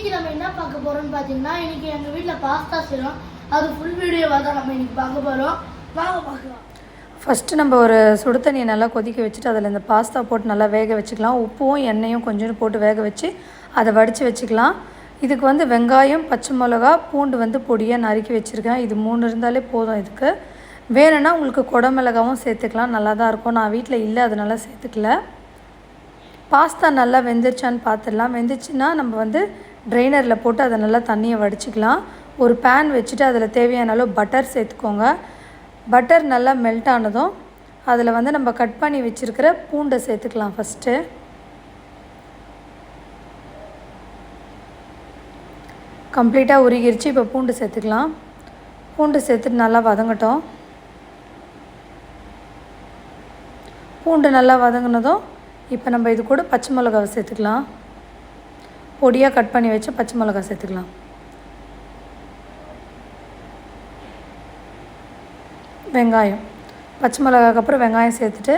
இன்னைக்கு நம்ம என்ன பார்க்க போறோம்னு பாத்தீங்கன்னா இன்னைக்கு எங்க வீட்ல பாஸ்தா செய்றோம். அது ஃபுல் வீடியோவா தான் நம்ம இன்னைக்கு பார்க்க போறோம். வாங்க பார்க்கலாம். ஃபஸ்ட்டு நம்ம ஒரு சுடு தண்ணியை நல்லா கொதிக்க வச்சுட்டு அதில் இந்த பாஸ்தா போட்டு நல்லா வேக வச்சுக்கலாம். உப்பும் எண்ணெயும் கொஞ்சோண்டு போட்டு வேக வச்சு அதை வடித்து வச்சுக்கலாம். இதுக்கு வந்து வெங்காயம், பச்சை மிளகா, பூண்டு வந்து பொடியாக நறுக்கி வச்சுருக்கேன். இது 3 இருந்தாலே போதும். இதுக்கு வேணும்னா உங்களுக்கு குடமிளகாவும் சேர்த்துக்கலாம், நல்லா தான் இருக்கும். நான் வீட்டில் இல்லை, அதனால சேர்த்துக்கல. பாஸ்தா நல்லா வெந்துருச்சான்னு பார்த்துடலாம். வெந்துச்சுன்னா நம்ம வந்து ட்ரைனரில் போட்டு அதை நல்லா தண்ணியை வடிச்சிக்கலாம். ஒரு பேன் வச்சுட்டு அதில் தேவையான அளவு பட்டர் சேர்த்துக்கோங்க. பட்டர் நல்லா மெல்ட் ஆனதும் அதில் வந்து நம்ம கட் பண்ணி வச்சுருக்கிற பூண்டை சேர்த்துக்கலாம். ஃபஸ்ட்டு கம்ப்ளீட்டாக உருகிருச்சு. இப்போ பூண்டு சேர்த்துக்கலாம். பூண்டு சேர்த்துட்டு நல்லா வதங்கட்டும். பூண்டு நல்லா வதங்கினதும் இப்போ நம்ம இது கூட பச்சை மிளகாவை சேர்த்துக்கலாம். பொடியாக கட் பண்ணி வச்சு பச்சை மிளகா சேர்த்துக்கலாம். வெங்காயம், பச்சை மிளகாக்கு அப்புறம் வெங்காயம் சேர்த்துட்டு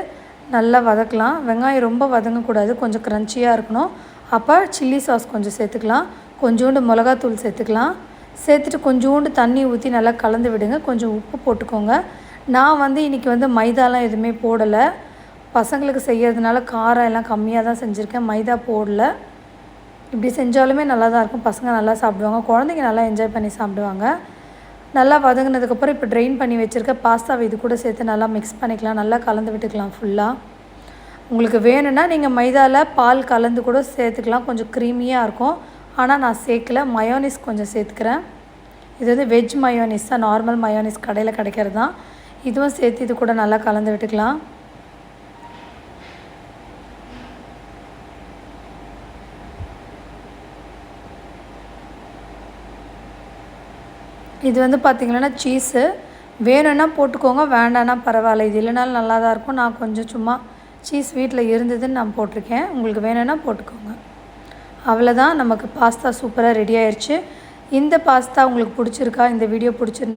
நல்லா வதக்கலாம். வெங்காயம் ரொம்ப வதங்கக்கூடாது, கொஞ்சம் க்ரன்ச்சியாக இருக்கணும். அப்போ சில்லி சாஸ் கொஞ்சம் சேர்த்துக்கலாம். கொஞ்சோண்டு மிளகாத்தூள் சேர்த்துக்கலாம். சேர்த்துட்டு கொஞ்சோண்டு தண்ணி ஊற்றி நல்லா கலந்து விடுங்க. கொஞ்சம் உப்பு போட்டுக்கோங்க. நான் வந்து இன்றைக்கி வந்து மைதாலாம் எதுவுமே போடலை. பசங்களுக்கு செய்கிறதுனால காரம் எல்லாம் கம்மியாக தான் செஞ்சுருக்கேன், மைதா போடல. இப்படி செஞ்சாலுமே நல்லா தான் இருக்கும். பசங்க நல்லா சாப்பிடுவாங்க, குழந்தைங்க நல்லா என்ஜாய் பண்ணி சாப்பிடுவாங்க. நல்லா வதங்கினதுக்கப்புறம் இப்போ ட்ரெயின் பண்ணி வச்சுருக்க பாஸ்தாவை இது கூட சேர்த்து நல்லா மிக்ஸ் பண்ணிக்கலாம். நல்லா கலந்து விட்டுக்கலாம் ஃபுல்லாக. உங்களுக்கு வேணும்னா நீங்கள் மைதாவில் பால் கலந்து கூட சேர்த்துக்கலாம், கொஞ்சம் க்ரீமியாக இருக்கும். ஆனால் நான் சேர்க்கல. மயோனிஸ் கொஞ்சம் சேர்த்துக்கிறேன். இது வந்து வெஜ் மயோனிஸ் தான், நார்மல் மயோனிஸ் கடையில் கிடைக்கிறது தான். இதுவும் சேர்த்து இது கூட நல்லா கலந்து விட்டுக்கலாம். இது வந்து பார்த்திங்கன்னா சீஸு வேணும்னா போட்டுக்கோங்க, வேண்டான்னா பரவாயில்ல. இது இல்லைனாலும் நல்லா தான் இருக்கும். நான் கொஞ்சம் சும்மா சீஸ் வீட்டில் இருந்ததுன்னு நான் போட்டிருக்கேன். உங்களுக்கு வேணும்னா போட்டுக்கோங்க. அவ்வளோதான், நமக்கு பாஸ்தா சூப்பராக ரெடி ஆயிடுச்சு. இந்த பாஸ்தா உங்களுக்கு பிடிச்சிருக்கா? இந்த வீடியோ பிடிச்சிருந்தா